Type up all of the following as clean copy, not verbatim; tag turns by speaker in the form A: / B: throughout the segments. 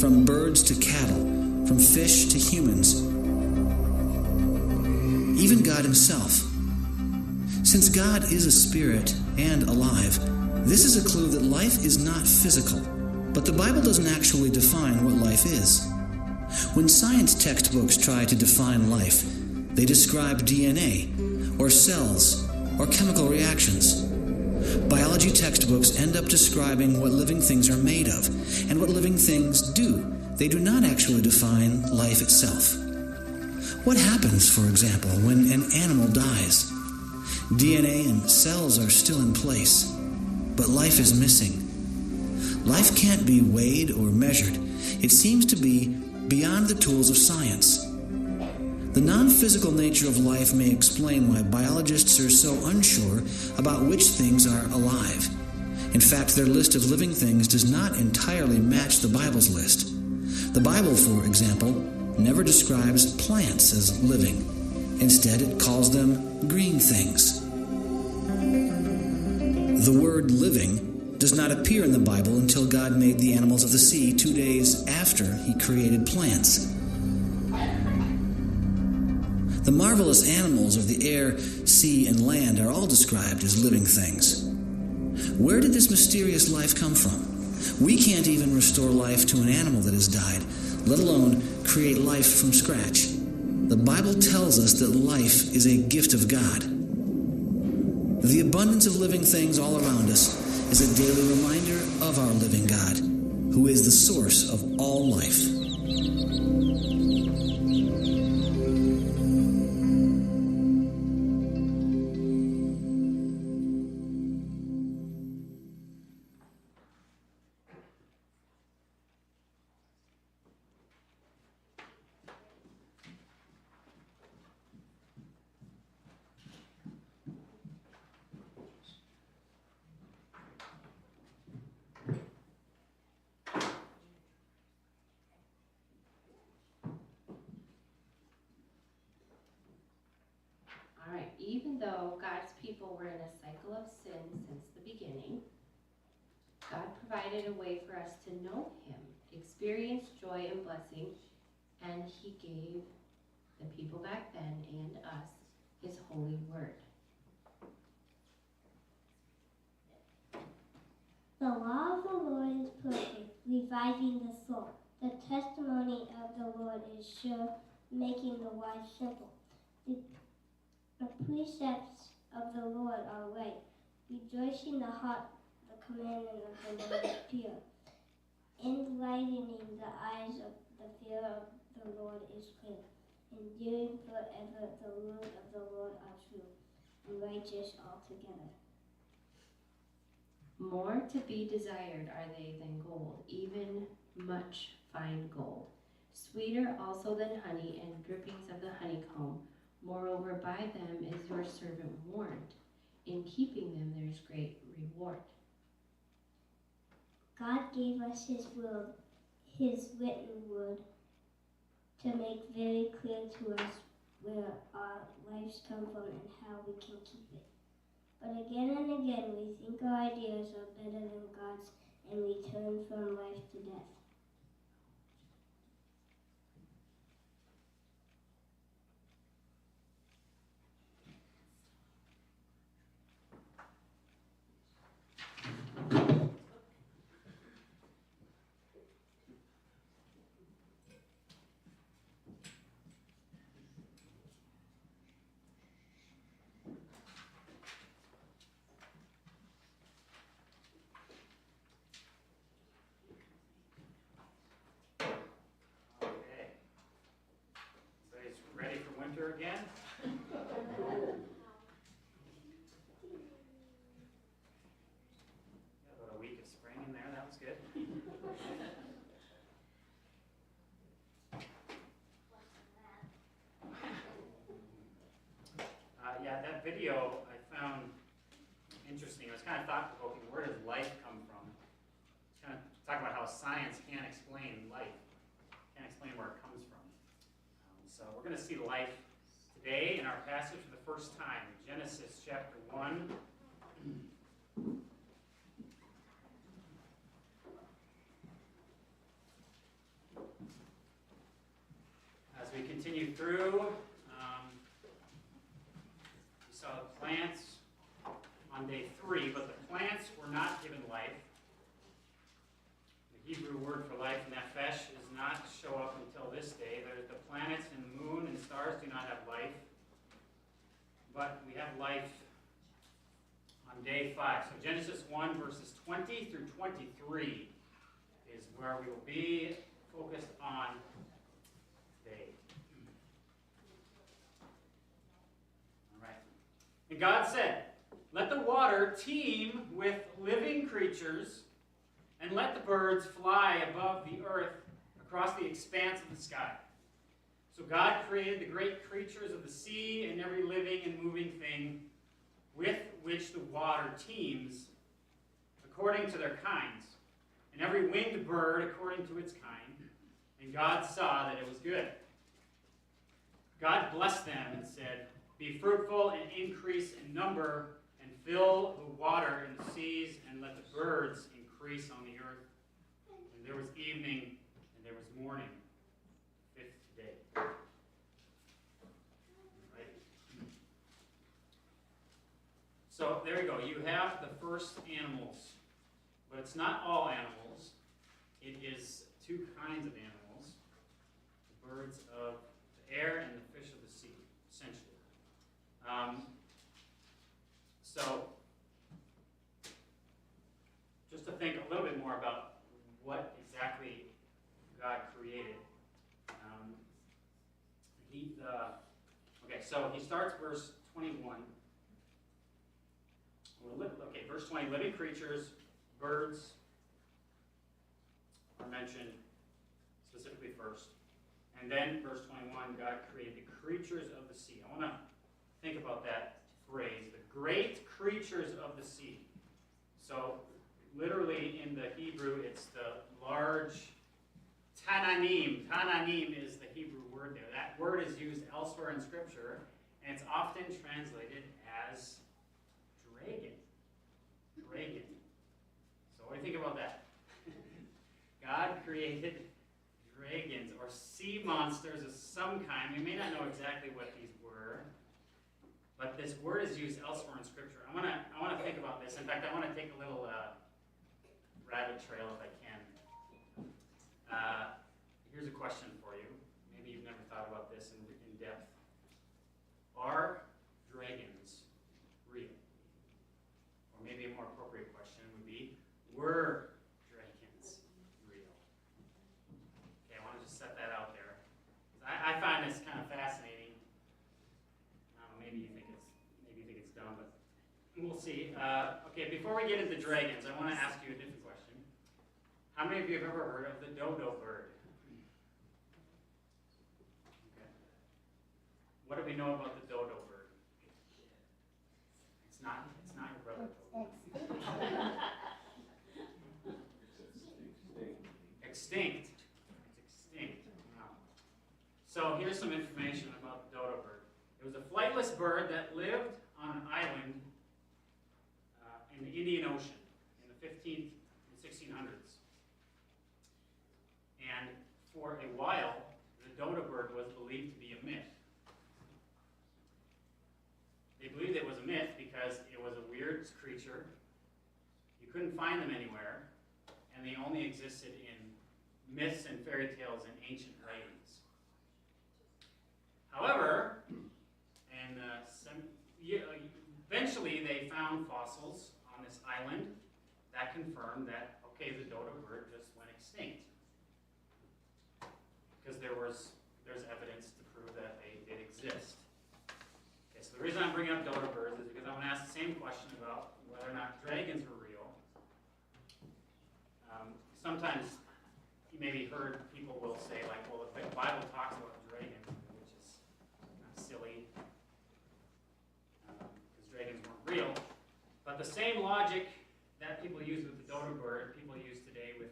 A: from birds to cattle, from fish to humans, even God himself. Since God is a spirit and alive, this is a clue that life is not physical, but the Bible doesn't actually define what life is. When science textbooks try to define life, they describe DNA, or cells, or chemical reactions. Biology textbooks end up describing what living things are made of, and what living things do. They do not actually define life itself. What happens, for example, when an animal dies? DNA and cells are still in place, but life is missing. Life can't be weighed or measured. It seems to be beyond the tools of science. The non-physical nature of life may explain why biologists are so unsure about which things are alive. In fact, their list of living things does not entirely match the Bible's list. The Bible, for example, never describes plants as living. Instead, it calls them green things. The word living does not appear in the Bible until God made the animals of the sea 2 days after he created plants. The marvelous animals of the air, sea, and land are all described as living things. Where did this mysterious life come from? We can't even restore life to an animal that has died, let alone create life from scratch. The Bible tells us that life is a gift of God. The abundance of living things all around us is a daily reminder of our living God, who is the source of all life.
B: Even though God's people were in a cycle of sin since the beginning, God provided a way for us to know him, experience joy and blessing, and he gave the people back then and us his holy word.
C: The law of the Lord is perfect, reviving the soul. The testimony of the Lord is sure, making the wise simple. The precepts of the Lord are right, rejoicing the heart. The commandment of the Lord is pure, enlightening the eyes. Of the fear of the Lord is clear, enduring forever. The rules of the Lord are true, and righteous altogether.
B: More to be desired are they than gold, even much fine gold. Sweeter also than honey and drippings of the honeycomb. Moreover, by them is your servant warned. In keeping them there is great reward.
C: God gave us his word, his written word, to make very clear to us where our lives come from and how we can keep it. But again and again we think our ideas are better than God's and we turn from life to death.
D: Again. About a week of spring in there, that was good. Yeah, that video I found interesting. It was kind of thought-provoking. Where does life come from? It's kind of talking about how science can't explain life, can't explain where it comes from. So we're going to see life today in our passage for the first time, Genesis chapter 1. continue through. We saw the plants on day 3, but the plants were not given life. The Hebrew word for life, nefesh, does not show up until this day. The planets and the moon and stars do not have life, but we have life on day 5. So Genesis 1, verses 20 through 23 is where we will be focused on today. All right. And God said, "Let the water teem with living creatures, and let the birds fly above the earth across the expanse of the sky." So God created the great creatures of the sea and every living and moving thing with which the water teems, according to their kinds, and every winged bird according to its kind. And God saw that it was good. God blessed them and said, "Be fruitful and increase in number, and fill the water in the seas, and let the birds increase on the earth." And there was evening, and there was morning, the 5th day. Right. So there you go. You have the first animals. But it's not all animals. It is 2 kinds of animals. The birds of the air and the fish of the sea, essentially. So, just to think a little bit more about what exactly God created. So he starts verse 21. Okay, verse 20, living creatures, birds are mentioned specifically first. And then verse 21, God created the creatures of the sea. I want to think about that phrase, the great creatures of the sea. So literally in the Hebrew, it's the large tananim. Tananim is the Hebrew word there. That word is used elsewhere in Scripture, and it's often translated as dragon. Dragon. So what do you think about that? God created dragons or sea monsters of some kind. We may not know exactly what these were, but this word is used elsewhere in Scripture. I want to think about this. In fact, I want to take a little rabbit trail if I can. Here's a question for you. Maybe you've never thought about this in depth. Are dragons real? Or maybe a more appropriate question would be, were dragons real? Okay, I want to just set that out there. I find this kind of fascinating. Maybe you think it's dumb, but we'll see. Okay, before we get into dragons, I want to ask you a different question. How many of you have ever heard of the Dodo Bird? Okay. What do we know about the Dodo Bird? It's not your brother. Extinct. It's extinct. Wow. So here's some information about the Dodo Bird. It was a flightless bird that lived on an island in the Indian Ocean in the 15th and 1600s. And for a while, the Dodo Bird was believed to be a myth. They believed it was a myth because it was a weird creature. You couldn't find them anywhere, and they only existed in myths and fairy tales and ancient writings. However, eventually they found fossils on this island that confirmed that, okay, the Dodo Bird just went extinct. Because there's evidence to prove that they did exist. Okay, so the reason I'm bringing up Dodo Birds is because I want to ask the same question about whether or not dragons were real. Sometimes you maybe heard people will say, like, well, the Bible talks about dragons, which is kind of silly, because dragons weren't real. But the same logic that people use with the Dodo Bird, people use today with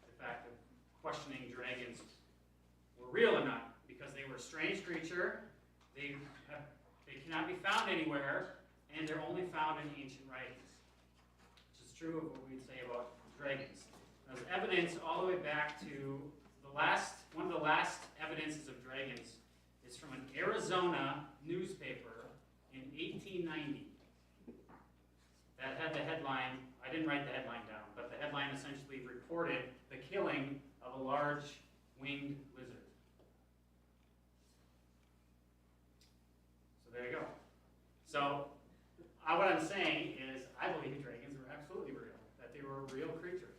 D: the fact of questioning dragons were real or not, because they were a strange creature, they cannot be found anywhere, and they're only found in ancient writings, which is true of what we'd say about dragons. There's evidence all the way back to one of the last evidences of dragons is from an Arizona newspaper in 1890 that had the headline, I didn't write the headline down, but the headline essentially reported the killing of a large winged lizard. So there you go. So what I'm saying is I believe dragons were absolutely real, that they were a real creature.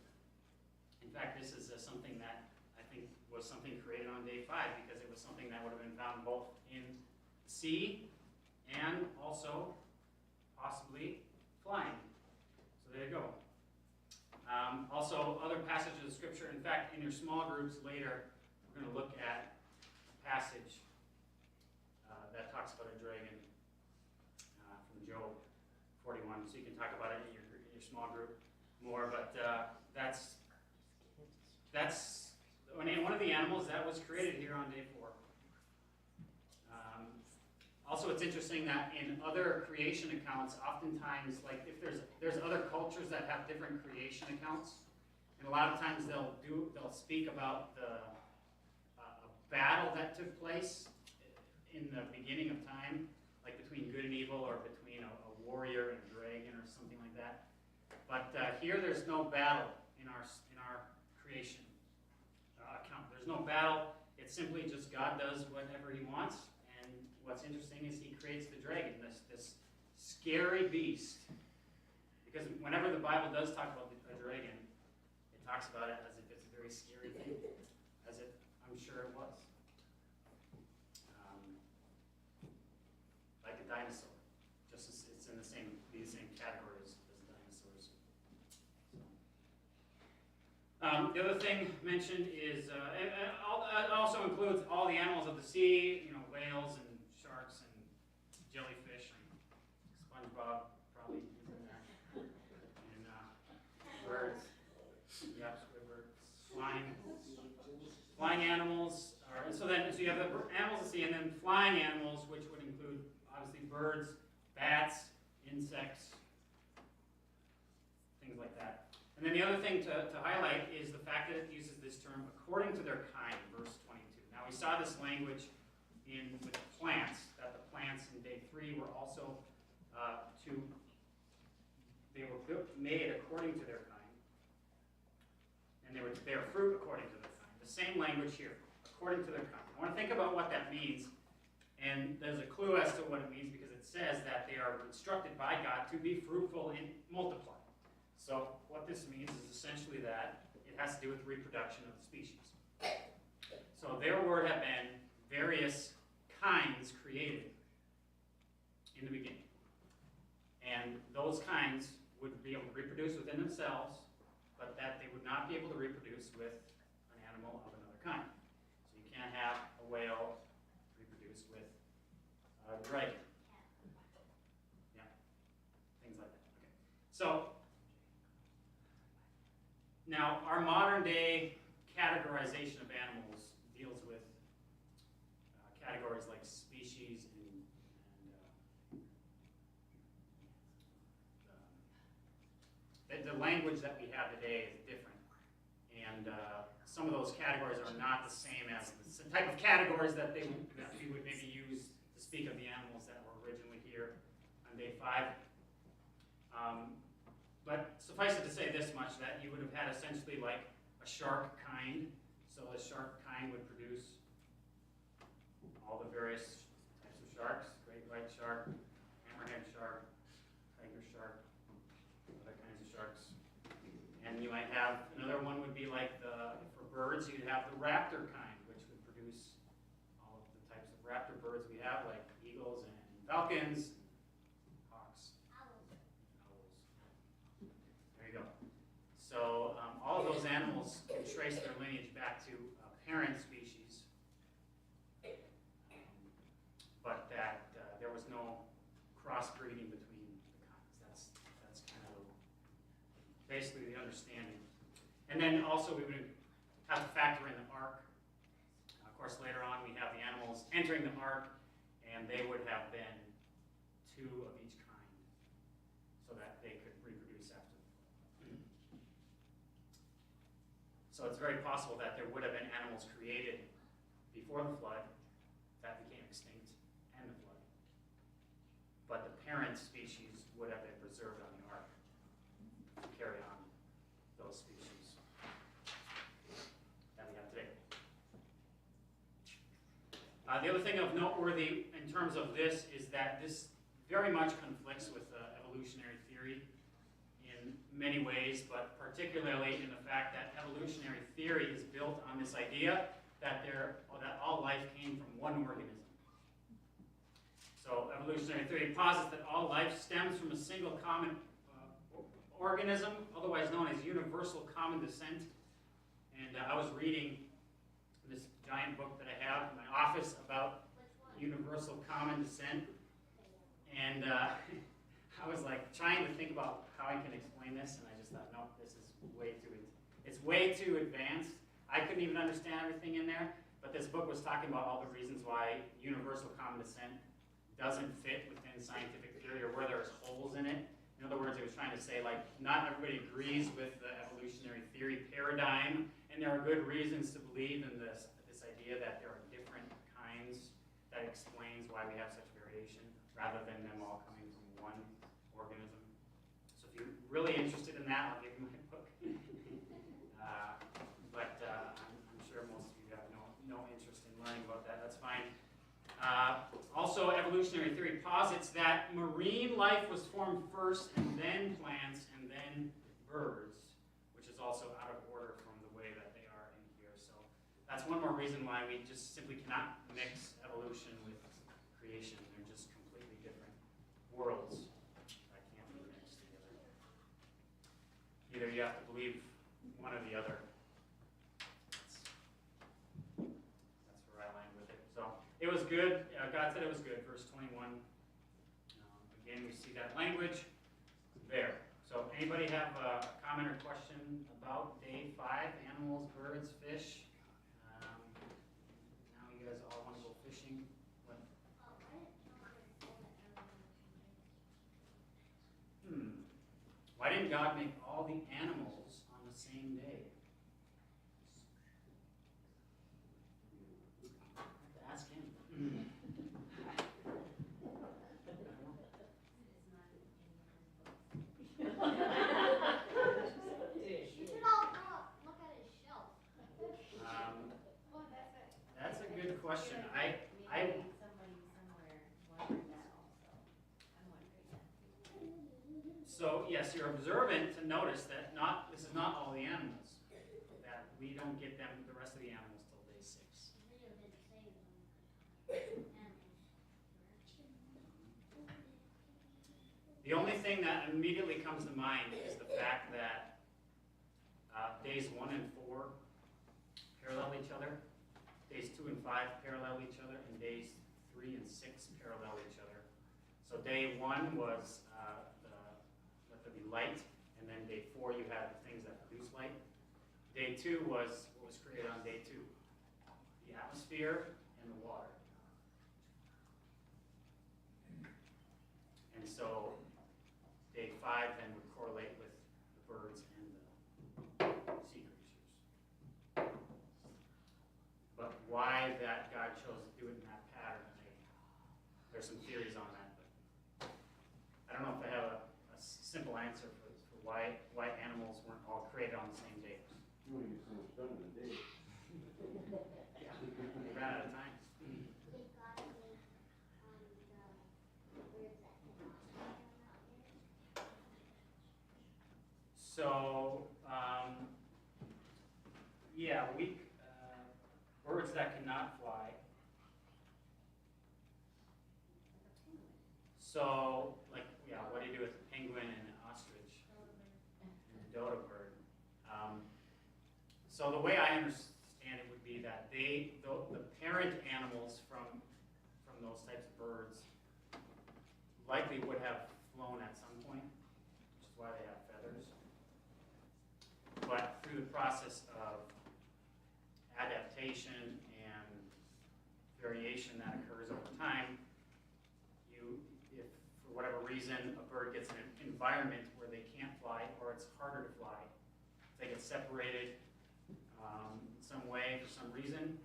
D: In fact, this is something that I think was something created on day 5 because it was something that would have been found both in the sea and also possibly flying. So there you go. Also, other passages of Scripture. In fact, in your small groups later, we're going to look at a passage that talks about a dragon from Job 41. So you can talk about it in your small group more. But that's one of the animals that was created here on day 4. Also, it's interesting that in other creation accounts, oftentimes, like if there's other cultures that have different creation accounts, and a lot of times they'll speak about a battle that took place in the beginning of time, like between good and evil, or between a warrior and a dragon, or something like that. But here, there's no battle in our creation account. There's no battle. It's simply just God does whatever He wants. What's interesting is He creates the dragon, this scary beast. Because whenever the Bible does talk about a dragon, it talks about it as if it's a very scary thing, as I'm sure it was. Like a dinosaur, just as it's in the same category as dinosaurs. The other thing mentioned is it also includes all the animals of the sea, whales and sharks and jellyfish and SpongeBob probably is in there, and birds, squidward, flying animals. So you have the animals of the sea, and then flying animals, which would include obviously birds, bats, insects, things like that. And then the other thing to highlight is the fact that it uses this term according to their kind, verse 22. Now we saw this language with plants, that the plants in day 3 were also they were made according to their kind, and they were fruit according to their kind. The same language here, according to their kind. I want to think about what that means, and there's a clue as to what it means because it says that they are instructed by God to be fruitful and multiply. So what this means is essentially that it has to do with reproduction of the species. So their word had been various kinds created in the beginning. And those kinds would be able to reproduce within themselves, but that they would not be able to reproduce with an animal of another kind. So you can't have a whale reproduce with a dragon. Yeah, things like that. Okay. So now our modern day categorization of animals deals with categories like species and the language that we have today is different, and some of those categories are not the same as the type of categories that we would maybe use to speak of the animals that were originally here on day 5. But suffice it to say this much, that you would have had essentially like a shark kind. So a shark kind would produce all the various types of sharks: great white shark, hammerhead shark, tiger shark, other kinds of sharks. And you might have another one would be like for birds, you'd have the raptor kind, which would produce all of the types of raptor birds we have, like eagles and falcons, hawks, owls. There you go. So all of those animals can trace their lineage back to a parent species, but that there was no crossbreeding between the kinds. That's kind of basically the understanding. And then also we would have to factor in the ark. Of course, later on we have the animals entering the ark, and they would have been 2 of each kind, so that they could reproduce after the flood. So it's very possible that there would have been animals created before the flood that became but the parent species would have been preserved on the ark to carry on those species that we have today. The other thing of noteworthy in terms of this is that this very much conflicts with evolutionary theory in many ways, but particularly in the fact that evolutionary theory is built on this idea that all life came from one organism. So evolutionary theory posits that all life stems from a single common organism, otherwise known as universal common descent. And I was reading this giant book that I have in my office about universal common descent, and I was like trying to think about how I can explain this, and I just thought, no, this is it's way too advanced. I couldn't even understand everything in there, but this book was talking about all the reasons why universal common descent doesn't fit within scientific theory, or where there's holes in it. In other words, it was trying to say, like, not everybody agrees with the evolutionary theory paradigm, and there are good reasons to believe in this idea that there are different kinds that explains why we have such variation, rather than them all coming from one organism. So if you're really interested in that, I'll give you my book. I'm sure most of you have no interest in learning about that. That's fine. Also, evolutionary theory posits that marine life was formed first, and then plants, and then birds, which is also out of order from the way that they are in here. So that's one more reason why we just simply cannot mix evolution with creation. They're just completely different worlds that can't be mixed together. Either you have to believe one or the other. That's where I land with it. So it was good. God said it was good. Verse 21. Again, we see that language there. So anybody have a comment or question about day 5, animals, birds, fish? Now you guys all want to go fishing. What? Why didn't God make all the animals on the same day? I have to ask him. That's a good question.
B: Maybe somebody somewhere wondered that also. I'm wondering that.
D: So yes, you're observant to notice that this is not all the animals. That we don't get the rest of the animals till day 6. The only thing that immediately comes to mind is the fact that days 1 and 4 parallel each other, days 2 and 5 parallel each other, and days 3 and 6 parallel each other. So day 1 was let there be light, and then day 4 you had the things that produce light. Day 2 was what was created on day 2, the atmosphere and the water. And so day 5 then would correlate with the birds and the sea creatures. But why that God chose to do it in that pattern, there's some theories on that, but I don't know if I have a simple answer for why animals weren't all created on the same day.
E: You want to get so much done in a day.
D: Yeah, we ran out of time. So, yeah, birds that cannot fly. So, like, yeah, what do you do with a penguin and an ostrich and a dodo bird? So the way I understand it would be that the parent animals from those types of birds likely would have flown at some point, which is why they have feathers. But through the process of adaptation and variation that occurs over time, if for whatever reason a bird gets in an environment where they can't fly, or it's harder to fly, if they get separated in some way for some reason,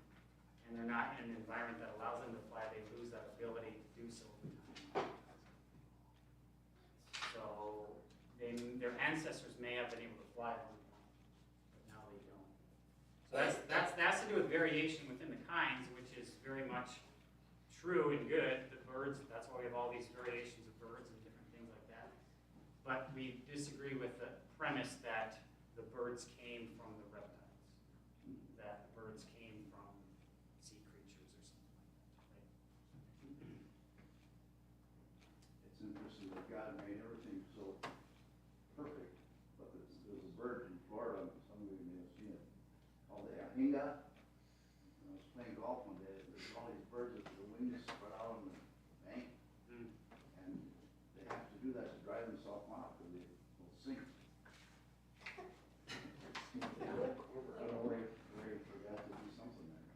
D: and they're not in an environment that allows them to fly, they lose that ability to do so over time. their ancestors may have been able to fly at one point, but now they don't. So that's to do with variation within the kinds, which is very much true and good. The birds, that's why we have all these variations of birds and different things like that. But we disagree with the premise that the birds came from the reptiles, that the birds came from sea creatures or something like that, right?
E: It's interesting that God made everything so perfect, but there's a bird in Florida, some of you may have seen it, called the ahinga. I was playing golf one day, there's all these birds with their wings spread out on the bank, and they have to do that to dry themselves off, because they will sink. I don't know where he forgot to do something there.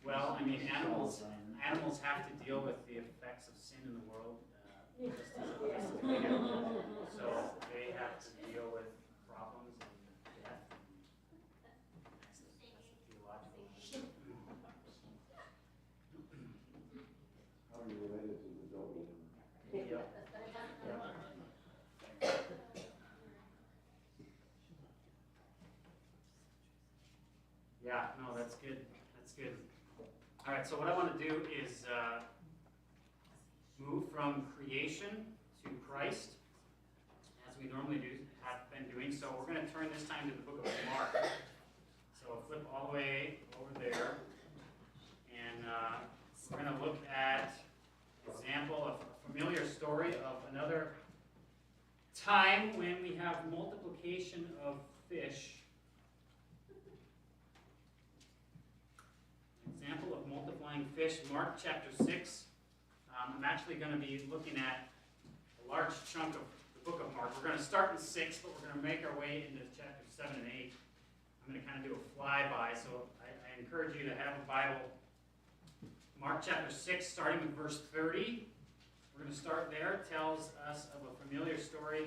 D: Well, I mean, animals have to deal with the effects of sin in the world, just as we do. So they have to deal with problems and death. That's a theological issue.
E: How are you related to the Dodo Bird?
D: Yep. Yeah, no, that's good. That's good. All right, so what I want to do is move from creation to Christ, as we normally have been doing. So we're going to turn this time to the book of Mark. So flip all the way over there, and we're going to look at an example of a familiar story of another time when we have multiplication of fish. Example of multiplying fish, Mark chapter 6. I'm actually going to be looking at a large chunk of the book of Mark. We're going to start in 6, but we're going to make our way into chapters 7 and 8. I'm going to kind of do a flyby, so I encourage you to have a Bible. Mark chapter 6, starting with verse 30. We're going to start there. It tells us of a familiar story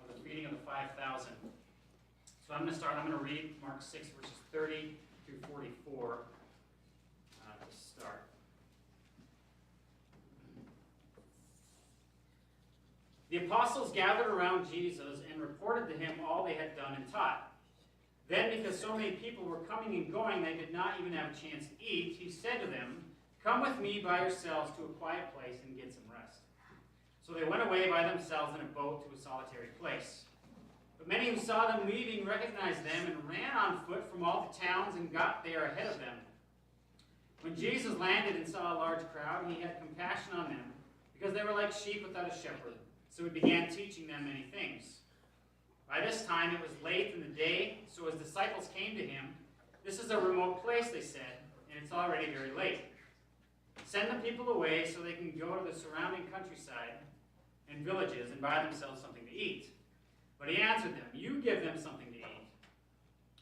D: of the feeding of the 5,000. So I'm going to read Mark 6, verses 30 through 44. Start. The apostles gathered around Jesus and reported to him all they had done and taught. Then, because so many people were coming and going, they did not even have a chance to eat, he said to them, "Come with me by yourselves to a quiet place and get some rest." So they went away by themselves in a boat to a solitary place. But many who saw them leaving recognized them and ran on foot from all the towns and got there ahead of them. When Jesus landed and saw a large crowd, he had compassion on them, because they were like sheep without a shepherd. So he began teaching them many things. By this time it was late in the day, so his disciples came to him. "This is a remote place," they said, "and it's already very late. Send the people away so they can go to the surrounding countryside and villages and buy themselves something to eat." But he answered them, "You give them something to eat."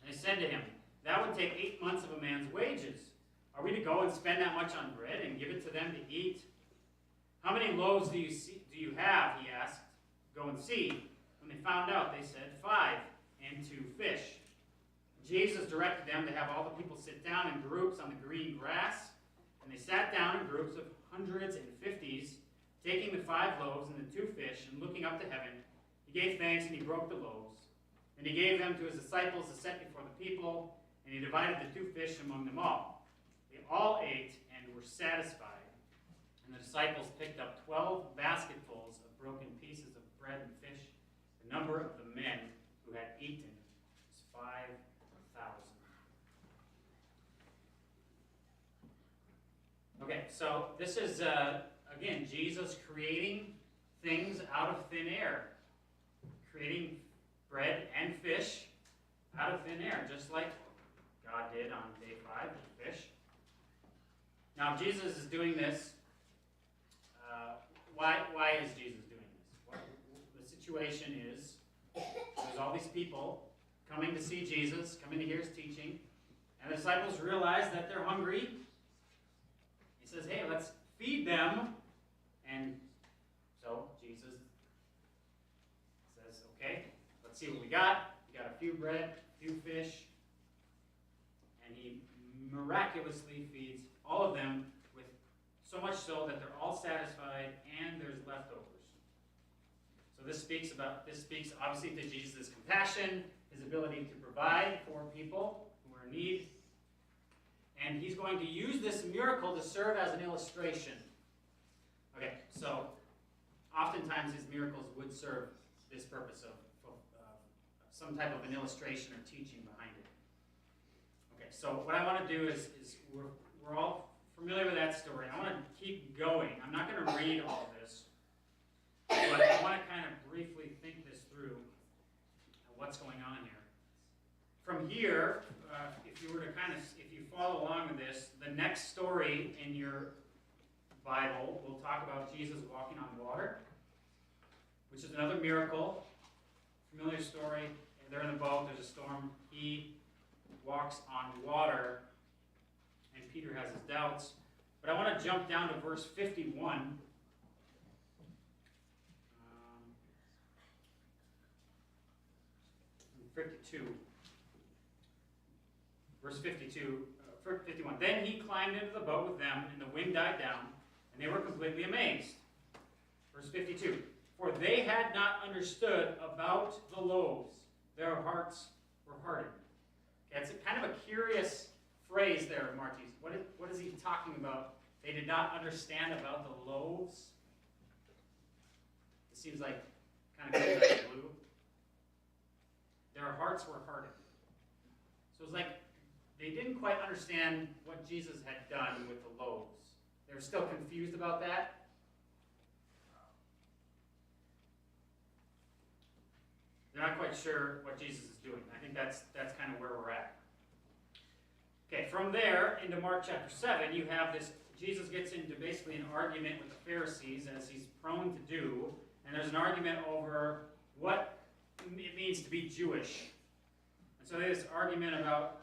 D: And they said to him, "That would take 8 months of a man's wages. Are we to go and spend that much on bread and give it to them to eat?" "How many loaves do you have?" he asked. "Go and see." When they found out, they said, 5 and 2 fish. Jesus directed them to have all the people sit down in groups on the green grass. And they sat down in groups of hundreds and fifties, taking the 5 loaves and the 2 fish, and looking up to heaven, he gave thanks and he broke the loaves. And he gave them to his disciples to set before the people, and he divided the 2 fish among them all. They all ate and were satisfied. And the disciples picked up 12 basketfuls of broken pieces of bread and fish. The number of the men who had eaten was 5,000. Okay, so this is, again, Jesus creating things out of thin air. Creating bread and fish out of thin air, just like God did on day 5 with fish. Now, Jesus is doing this. Why is Jesus doing this? The situation is, there's all these people coming to see Jesus, coming to hear his teaching, and the disciples realize that they're hungry. He says, "Hey, let's feed them." And so Jesus says, "Okay, let's see what we got. We got a few bread, a few fish." And he miraculously feeds all of them with so much so that they're all satisfied and there's leftovers. So this speaks obviously to Jesus' compassion, his ability to provide for people who are in need. And he's going to use this miracle to serve as an illustration. Okay, so oftentimes his miracles would serve this purpose of some type of an illustration or teaching behind it. Okay, so what I want to do is we're all familiar with that story. I want to keep going. I'm not going to read all of this, but I want to kind of briefly think this through, what's going on here. From here, if you follow along with this, the next story in your Bible will talk about Jesus walking on water, which is another miracle. Familiar story. They're in the boat, there's a storm. He walks on water, and Peter has his doubts. But I want to jump down to verse 51. 52. Verse 51. Then he climbed into the boat with them, and the wind died down, and they were completely amazed. Verse 52. For they had not understood about the loaves. Their hearts were hardened. Okay, it's kind of a curious phrase there, Martis. What is he talking about? They did not understand about the loaves. It seems like kind of goes out of blue. Their hearts were hardened. So it's like they didn't quite understand what Jesus had done with the loaves. They were still confused about that. They're not quite sure what Jesus is doing. I think that's kind of where we're at. Okay, from there into Mark chapter 7, you have this, Jesus gets into basically an argument with the Pharisees, as he's prone to do, and there's an argument over what it means to be Jewish. And so there's this argument about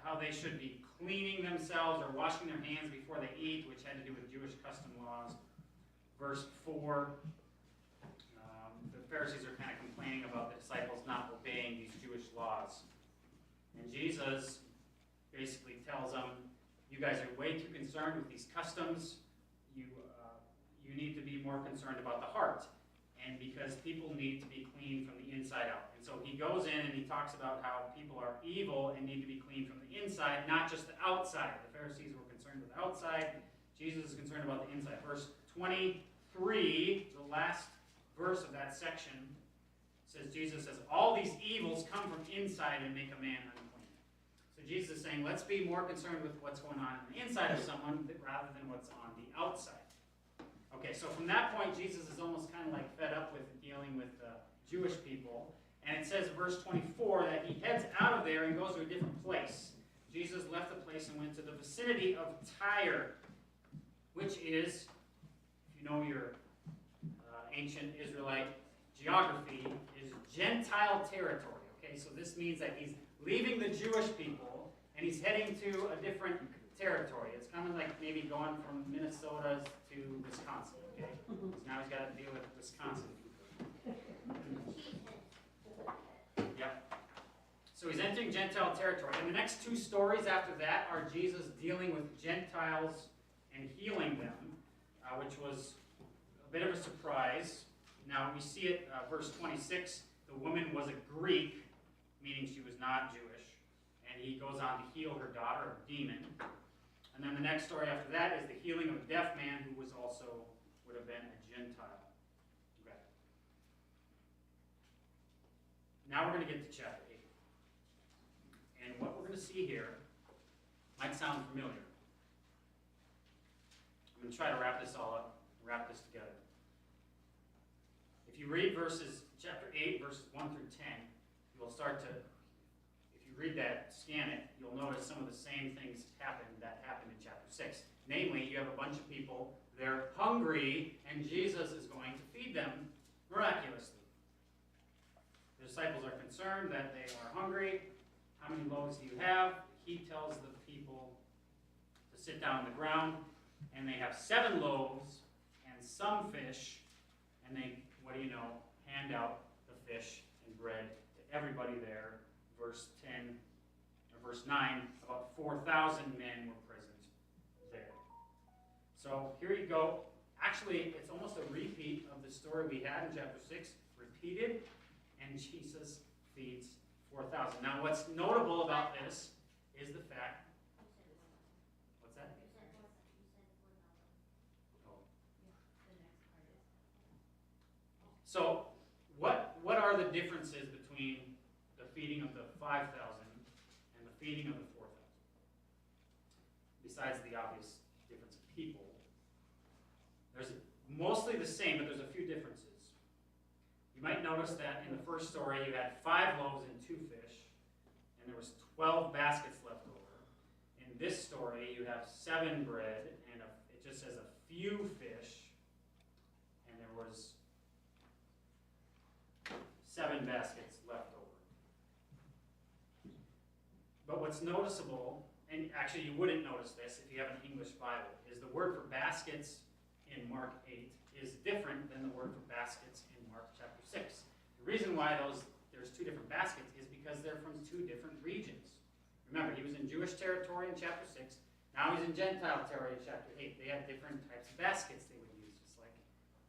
D: how they should be cleaning themselves or washing their hands before they eat, which had to do with Jewish custom laws. Verse 4, the Pharisees are kind of complaining about the disciples not obeying these Jewish laws. And Jesus basically tells them, you guys are way too concerned with these customs. You need to be more concerned about the heart. And because people need to be clean from the inside out. And so he goes in and he talks about how people are evil and need to be clean from the inside, not just the outside. The Pharisees were concerned with the outside. Jesus is concerned about the inside. Verse 23, the last verse of that section, says, Jesus says, all these evils come from inside and make a man unclean. So Jesus is saying, let's be more concerned with what's going on the inside of someone rather than what's on the outside. Okay, so from that point, Jesus is almost kind of like fed up with dealing with the Jewish people. And it says, verse 24, that he heads out of there and goes to a different place. Jesus left the place and went to the vicinity of Tyre, which is, if you know your ancient Israelite geography, is Gentile territory. Okay, so this means that he's leaving the Jewish people and he's heading to a different territory. It's kind of like maybe going from Minnesota to Wisconsin, okay? So now he's got to deal with Wisconsin. Yep. So he's entering Gentile territory. And the next two stories after that are Jesus dealing with Gentiles and healing them, which was a bit of a surprise. Now we see it, verse 26, the woman was a Greek, meaning she was not Jewish, and he goes on to heal her daughter of a demon. And then the next story after that is the healing of a deaf man who would have been a Gentile. Okay. Now we're going to get to chapter 8. And what we're going to see here might sound familiar. I'm going to try to wrap this all up, wrap this together. If you read chapter 8, verses 1 through 10, you will start to, if you read that, scan it, you'll notice some of the same things that happened in chapter 6. Namely, you have a bunch of people, they're hungry, and Jesus is going to feed them miraculously. The disciples are concerned that they are hungry. How many loaves do you have? He tells the people to sit down on the ground, and they have 7 loaves and some fish, and they, what do you know, hand out the fish and bread to everybody there. Verse 9, about 4,000 men were present there. So here you go. Actually, it's almost a repeat of the story we had in chapter 6, repeated, and Jesus feeds 4,000. Now, what's notable about this is the fact. What's that? Oh. So, what are the differences between the feeding of the 5,000 and the feeding of the 4,000? Besides the obvious difference of people, there's mostly the same, but there's a few differences. You might notice that in the first story you had 5 loaves and 2 fish, and there was 12 baskets left over. In this story you have 7 bread, and it just says a few fish, and there was 7 baskets left over. But what's noticeable, and actually you wouldn't notice this if you have an English Bible, is the word for baskets in Mark 8 is different than the word for baskets in Mark chapter 6. The reason why there's 2 different baskets is because they're from 2 different regions. Remember, he was in Jewish territory in chapter 6. Now he's in Gentile territory in chapter 8. They had different types of baskets they would use, just like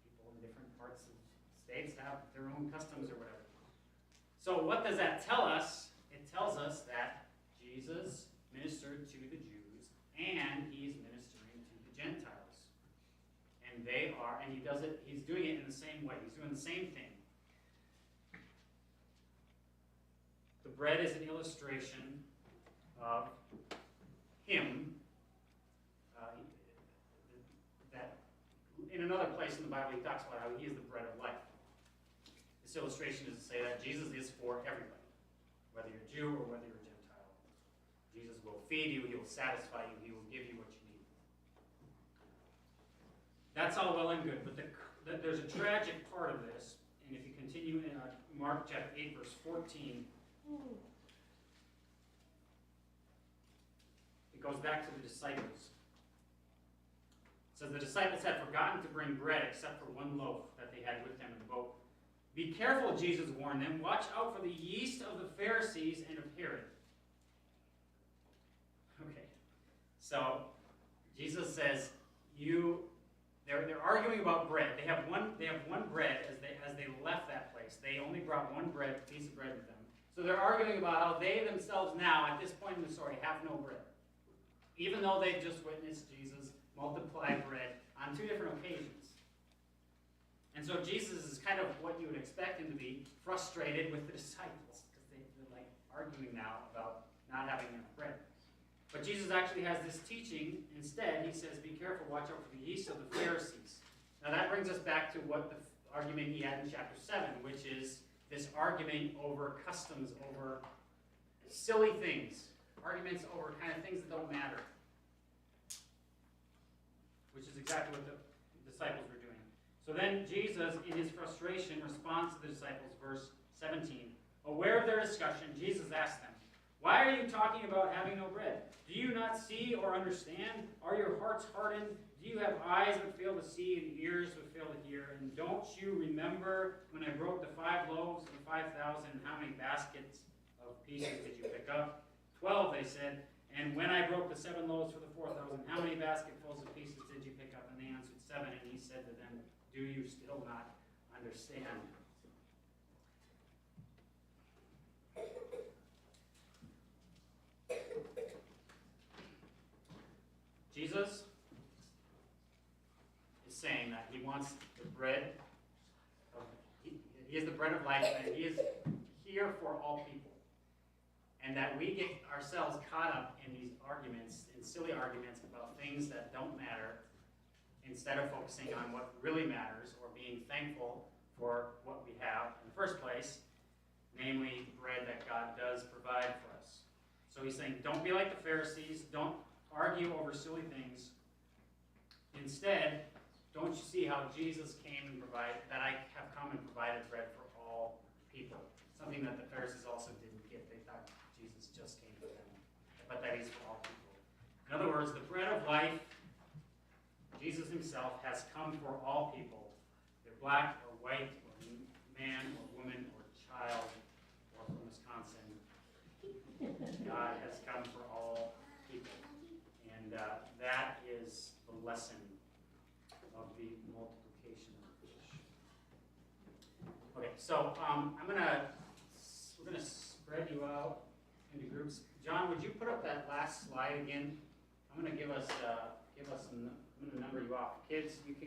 D: people in different parts of states have their own customs or whatever. So what does that tell us? It tells us that Jesus ministered to the Jews, and he's ministering to the Gentiles. And he's doing it in the same way. He's doing the same thing. The bread is an illustration of him. That in another place in the Bible, he talks about how he is the bread of life. This illustration is to say that Jesus is for everybody, whether you're Jew or whether you're Gentile. Jesus will feed you, he will satisfy you, he will give you what you need. That's all well and good, but there's a tragic part of this, and if you continue in Mark chapter 8, verse 14, it goes back to the disciples. It says, the disciples had forgotten to bring bread except for 1 loaf that they had with them in the boat. Be careful, Jesus warned them. Watch out for the yeast of the Pharisees and of Herod. Okay, so Jesus says, they're arguing about bread. They have one bread as they left that place. They only brought 1 piece of bread with them. So they're arguing about how they themselves now, at this point in the story, have no bread. Even though they've just witnessed Jesus multiply bread on 2 different occasions. And so Jesus is kind of what you would expect him to be, frustrated with the disciples, because they're like arguing now about not having enough bread. But Jesus actually has this teaching. Instead, he says, be careful, watch out for the yeast of the Pharisees. Now that brings us back to what the argument he had in chapter 7, which is this argument over customs, over silly things, arguments over kind of things that don't matter, which is exactly what the disciples were doing. So then Jesus, in his frustration, responds to the disciples, verse 17. Aware of their discussion, Jesus asked them, why are you talking about having no bread? Do you not see or understand? Are your hearts hardened? Do you have eyes that fail to see and ears that fail to hear? And don't you remember when I broke the 5 loaves and the 5,000, how many baskets of pieces did you pick up? 12, they said. And when I broke the 7 loaves for the 4,000, how many basketfuls of pieces did you pick up? And they answered 7. And he said to them, do you still not understand? Jesus is saying that he wants the bread of, he is the bread of life, and he is here for all people. And that we get ourselves caught up in these arguments, in silly arguments about things that don't matter, instead of focusing on what really matters or being thankful for what we have in the first place, namely bread that God does provide for us. So he's saying, don't be like the Pharisees, don't argue over silly things. Instead, don't you see how Jesus came and provided, that I have come and provided bread for all people? Something that the Pharisees also didn't get. They thought Jesus just came for them, but that he's for all people. In other words, the bread of life, Jesus himself, has come for all people. They're black or white or man or woman or child or from Wisconsin. God has come for all people. And that is the lesson so we're gonna spread you out into groups. John, would you put up that last slide again? I'm gonna give us I'm gonna number you off. Kids, you can